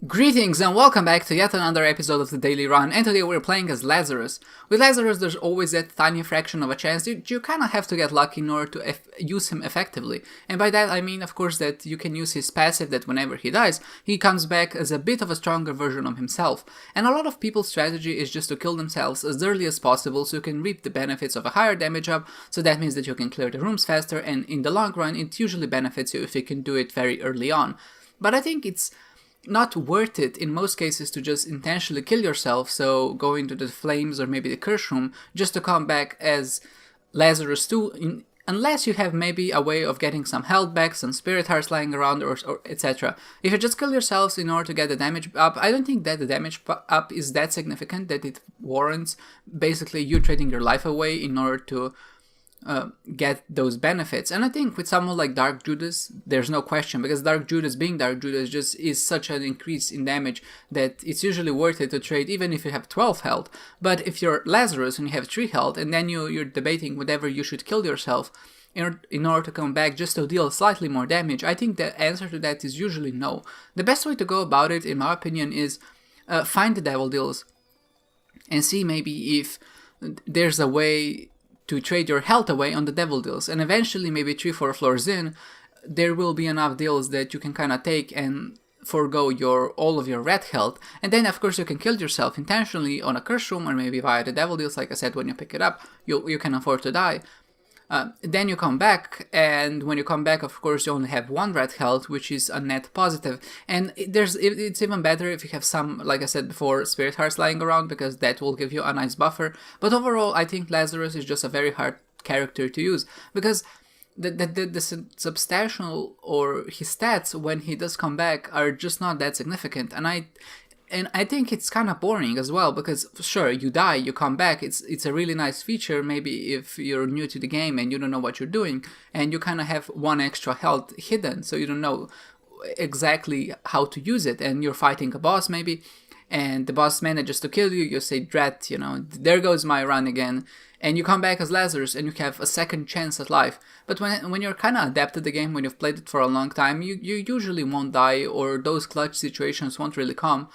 Greetings and welcome back to yet another episode of the Daily Run, and today we're playing as Lazarus. With Lazarus there's always that tiny fraction of a chance that you kinda have to get lucky in order to use him effectively. And by that I mean of course that you can use his passive that whenever he dies, he comes back as a bit of a stronger version of himself. And a lot of people's strategy is just to kill themselves as early as possible so you can reap the benefits of a higher damage up, so that means that you can clear the rooms faster, and in the long run it usually benefits you if you can do it very early on. But I think it's not worth it in most cases to just intentionally kill yourself, so go into the flames or maybe the curse room just to come back as Lazarus too, unless you have maybe a way of getting some health back, some spirit hearts lying around, or etc. If you just kill yourselves in order to get the damage up, I don't think that the damage up is that significant that it warrants basically you trading your life away in order to get those benefits. And I think with someone like Dark Judas, there's no question, because Dark Judas being Dark Judas just is such an increase in damage that it's usually worth it to trade even if you have 12 health. But if you're Lazarus and you have 3 health and then you're debating whether you should kill yourself in order to come back just to deal slightly more damage, I think the answer to that is usually no. The best way to go about it, in my opinion, is find the devil deals and see maybe if there's a way to trade your health away on the devil deals, and eventually maybe 3-4 floors in there will be enough deals that you can kind of take and forego all of your red health, and then of course you can kill yourself intentionally on a curse room or maybe via the devil deals. Like I said, when you pick it up you can afford to die. Then you come back, and when you come back of course you only have 1 red health, which is a net positive, and it's even better if you have some, like I said before, spirit hearts lying around, because that will give you a nice buffer. But overall I think Lazarus is just a very hard character to use, because the substantial or his stats when he does come back are just not that significant, and I think it's kind of boring as well, because sure, you die, you come back, it's a really nice feature maybe if you're new to the game and you don't know what you're doing, and you kind of have 1 extra health hidden, so you don't know exactly how to use it, and you're fighting a boss maybe, and the boss manages to kill you, you say, drat, there goes my run again, and you come back as Lazarus and you have a second chance at life. But when you're kind of adept to the game, when you've played it for a long time, you usually won't die, or those clutch situations won't really come.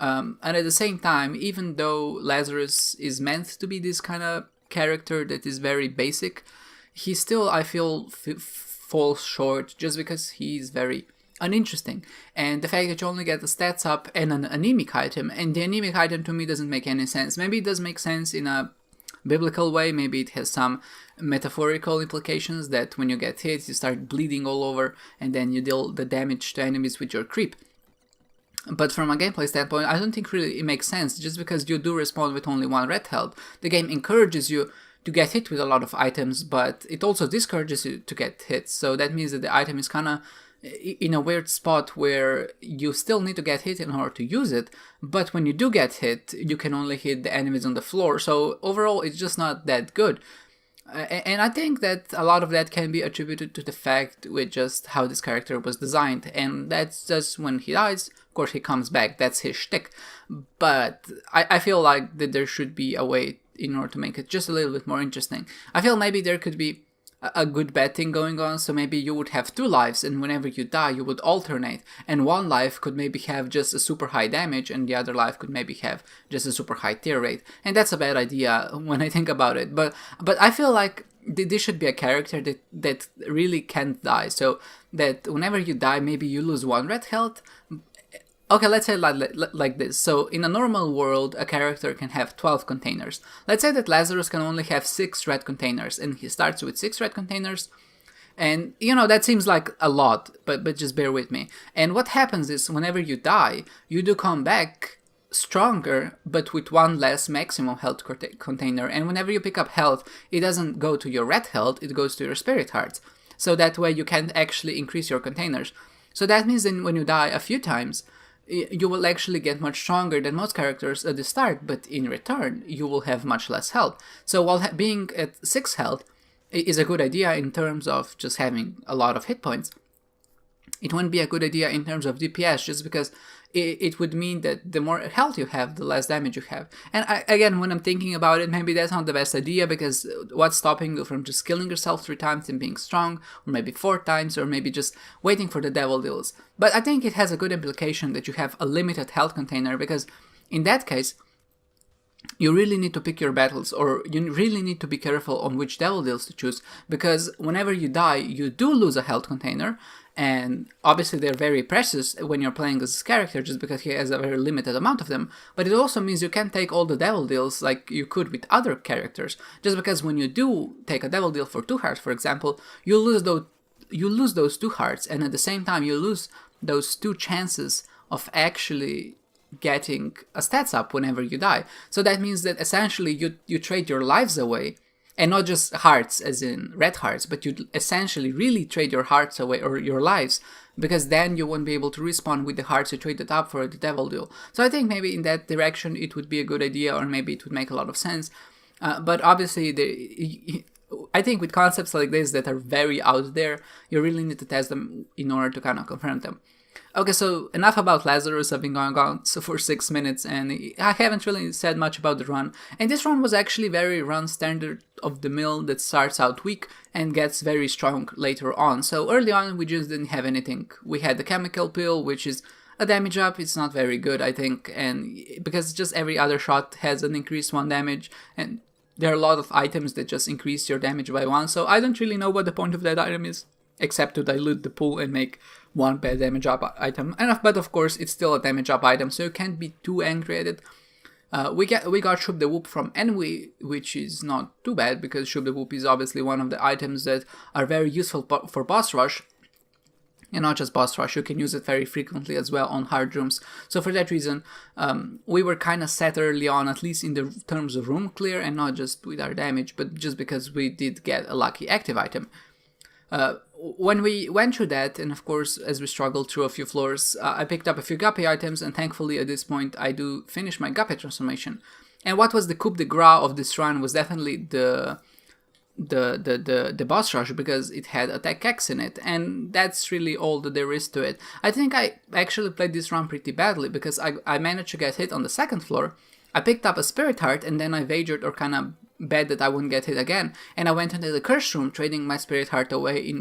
And at the same time, even though Lazarus is meant to be this kind of character that is very basic, he still, I feel, falls short just because he's very uninteresting. And the fact that you only get the stats up and an anemic item, and the anemic item to me doesn't make any sense. Maybe it does make sense in a biblical way, maybe it has some metaphorical implications that when you get hit you start bleeding all over and then you deal the damage to enemies with your creep. But from a gameplay standpoint, I don't think really it makes sense, just because you do respawn with only 1 red health. The game encourages you to get hit with a lot of items, but it also discourages you to get hit, so that means that the item is kind of in a weird spot where you still need to get hit in order to use it, but when you do get hit, you can only hit the enemies on the floor, so overall it's just not that good. And I think that a lot of that can be attributed to the fact with just how this character was designed, and that's just when he dies, of course he comes back, that's his shtick. But I feel like that there should be a way in order to make it just a little bit more interesting. I feel maybe there could be a good betting going on, so maybe you would have 2 lives, and whenever you die you would alternate, and 1 life could maybe have just a super high damage and the other life could maybe have just a super high tear rate. And that's a bad idea when I think about it, but I feel like this should be a character that really can't die, so that whenever you die maybe you lose 1 red health. Okay, let's say like this. So in a normal world, a character can have 12 containers. Let's say that Lazarus can only have 6 red containers, and he starts with 6 red containers. And, that seems like a lot, but just bear with me. And what happens is, whenever you die, you do come back stronger, but with 1 less maximum health container. And whenever you pick up health, it doesn't go to your red health, it goes to your spirit hearts. So that way you can't actually increase your containers. So that means that when you die a few times, you will actually get much stronger than most characters at the start, but in return you will have much less health. So while being at 6 health is a good idea in terms of just having a lot of hit points, it wouldn't be a good idea in terms of DPS, just because it would mean that the more health you have, the less damage you have. And again, when I'm thinking about it, maybe that's not the best idea, because what's stopping you from just killing yourself 3 times and being strong, or maybe 4 times, or maybe just waiting for the devil deals. But I think it has a good implication that you have a limited health container, because in that case, you really need to pick your battles, or you really need to be careful on which devil deals to choose, because whenever you die, you do lose a health container, and obviously they're very precious when you're playing as this character, just because he has a very limited amount of them, but it also means you can't take all the devil deals like you could with other characters, just because when you do take a devil deal for 2 hearts, for example, you lose those 2 hearts, and at the same time you lose those 2 chances of actually getting a stats up whenever you die. So that means that essentially you trade your lives away, and not just hearts as in red hearts, but you essentially really trade your hearts away, or your lives, because then you won't be able to respawn with the hearts you traded up for the devil deal. So I think maybe in that direction it would be a good idea, or maybe it would make a lot of sense. But obviously I think with concepts like this that are very out there, you really need to test them in order to kind of confirm them. Okay, so enough about Lazarus. I've been going on for 6 minutes, and I haven't really said much about the run. And this run was actually very run standard of the mill that starts out weak and gets very strong later on. So early on, we just didn't have anything. We had the chemical pill, which is a damage up. It's not very good, I think, and because just every other shot has an increased 1 damage, and there are a lot of items that just increase your damage by 1. So I don't really know what the point of that item is, except to dilute the pool and make 1 bad damage up item. But of course, it's still a damage up item, so you can't be too angry at it. We got Shoop the Whoop from Envy, which is not too bad, because Shoop the Whoop is obviously one of the items that are very useful for boss rush. And not just boss rush, you can use it very frequently as well on hard rooms. So for that reason, we were kind of set early on, at least in the terms of room clear, and not just with our damage, but just because we did get a lucky active item. When we went through that, and of course as we struggled through a few floors, I picked up a few Guppy items, and thankfully at this point I do finish my Guppy transformation. And what was the coup de grace of this run was definitely the boss rush, because it had attack X in it, and that's really all that there is to it. I think I actually played this run pretty badly, because I managed to get hit on the 2nd floor. I picked up a Spirit Heart, and then I wagered, or kind of bet that I wouldn't get hit again, and I went into the curse room, trading my Spirit Heart away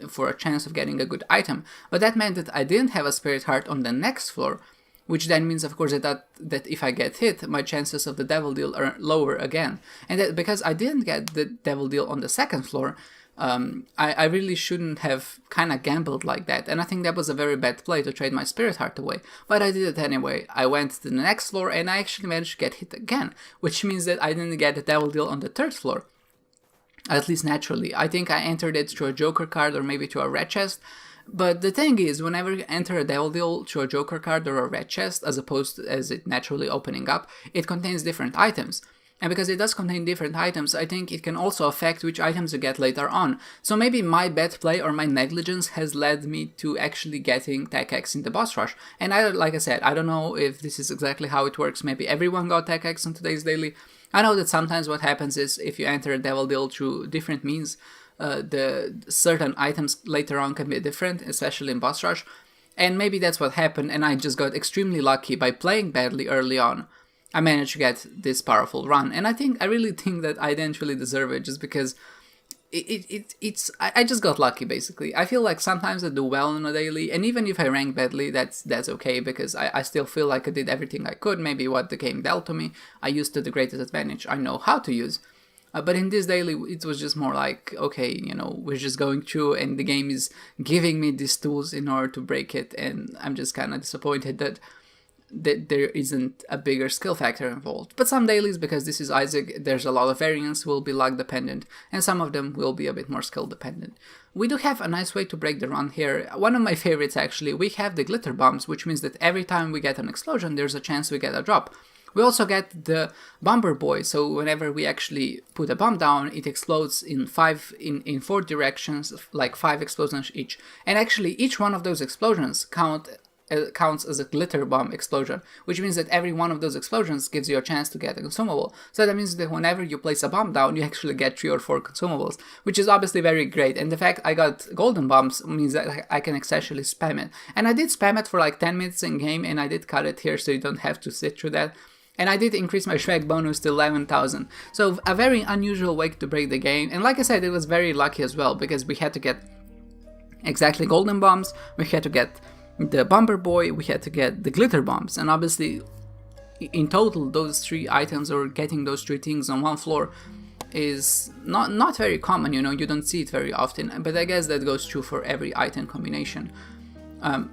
for a chance of getting a good item. But that meant that I didn't have a Spirit Heart on the next floor, which then means, of course, that if I get hit, my chances of the devil deal are lower again. And that because I didn't get the devil deal on the 2nd floor, I really shouldn't have kind of gambled like that, and I think that was a very bad play to trade my Spirit Heart away, but I did it anyway. I went to the next floor, and I actually managed to get hit again, which means that I didn't get the devil deal on the 3rd floor, at least naturally. I think I entered it through a Joker card, or maybe through a red chest, but the thing is, whenever you enter a devil deal through a Joker card or a red chest, as opposed to as it naturally opening up, it contains different items. And because it does contain different items, I think it can also affect which items you get later on. So maybe my bad play or my negligence has led me to actually getting Tech X in the boss rush. And like I said, I don't know if this is exactly how it works. Maybe everyone got Tech X in today's daily. I know that sometimes what happens is if you enter a devil deal through different means, the certain items later on can be different, especially in boss rush. And maybe that's what happened, and I just got extremely lucky by playing badly early on. I managed to get this powerful run, and I really think that I didn't really deserve it, just because I just got lucky, basically. I feel like sometimes I do well on a daily, and even if I rank badly, that's okay, because I still feel like I did everything I could. Maybe what the game dealt to me, I used to the greatest advantage I know how to use. But in this daily, it was just more like, okay, we're just going through, and the game is giving me these tools in order to break it, and I'm just kind of disappointed that there isn't a bigger skill factor involved. But some dailies, because this is Isaac, there's a lot of variance, will be luck dependent, and some of them will be a bit more skill dependent. We do have a nice way to break the run here. One of my favorites, actually, we have the glitter bombs, which means that every time we get an explosion, there's a chance we get a drop. We also get the Bomber Boy, so whenever we actually put a bomb down, it explodes in 4 directions, like 5 explosions each. And actually, each one of those explosions count counts as a glitter bomb explosion, which means that every one of those explosions gives you a chance to get a consumable. So that means that whenever you place a bomb down, you actually get 3 or 4 consumables, which is obviously very great. And the fact I got golden bombs means that I can essentially spam it. And I did spam it for like 10 minutes in game, and I did cut it here so you don't have to sit through that. And I did increase my Shrek bonus to 11,000. So a very unusual way to break the game. And like I said, it was very lucky as well, because we had to get exactly golden bombs, we had to get the Bomber Boy, we had to get the glitter bombs, and obviously in total those 3 items, or getting those 3 things on one floor, is not very common, you know, you don't see it very often, but I guess that goes true for every item combination.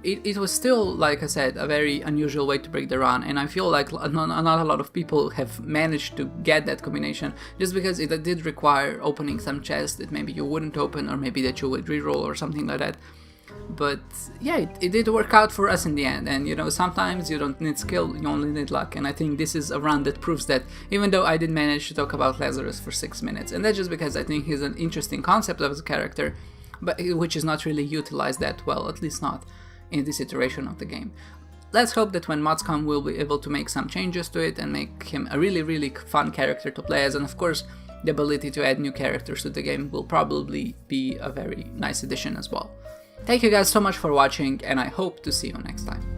It was still, like I said, a very unusual way to break the run, and I feel like not a lot of people have managed to get that combination, just because it did require opening some chests that maybe you wouldn't open, or maybe that you would reroll or something like that. But yeah, it did work out for us in the end, and you know, sometimes you don't need skill, you only need luck, and I think this is a run that proves that, even though I did manage to talk about Lazarus for 6 minutes, and that's just because I think he's an interesting concept as a character, but which is not really utilized that well, at least not in this iteration of the game. Let's hope that when mods come, we'll be able to make some changes to it and make him a really fun character to play as, and of course, the ability to add new characters to the game will probably be a very nice addition as well. Thank you guys so much for watching, and I hope to see you next time.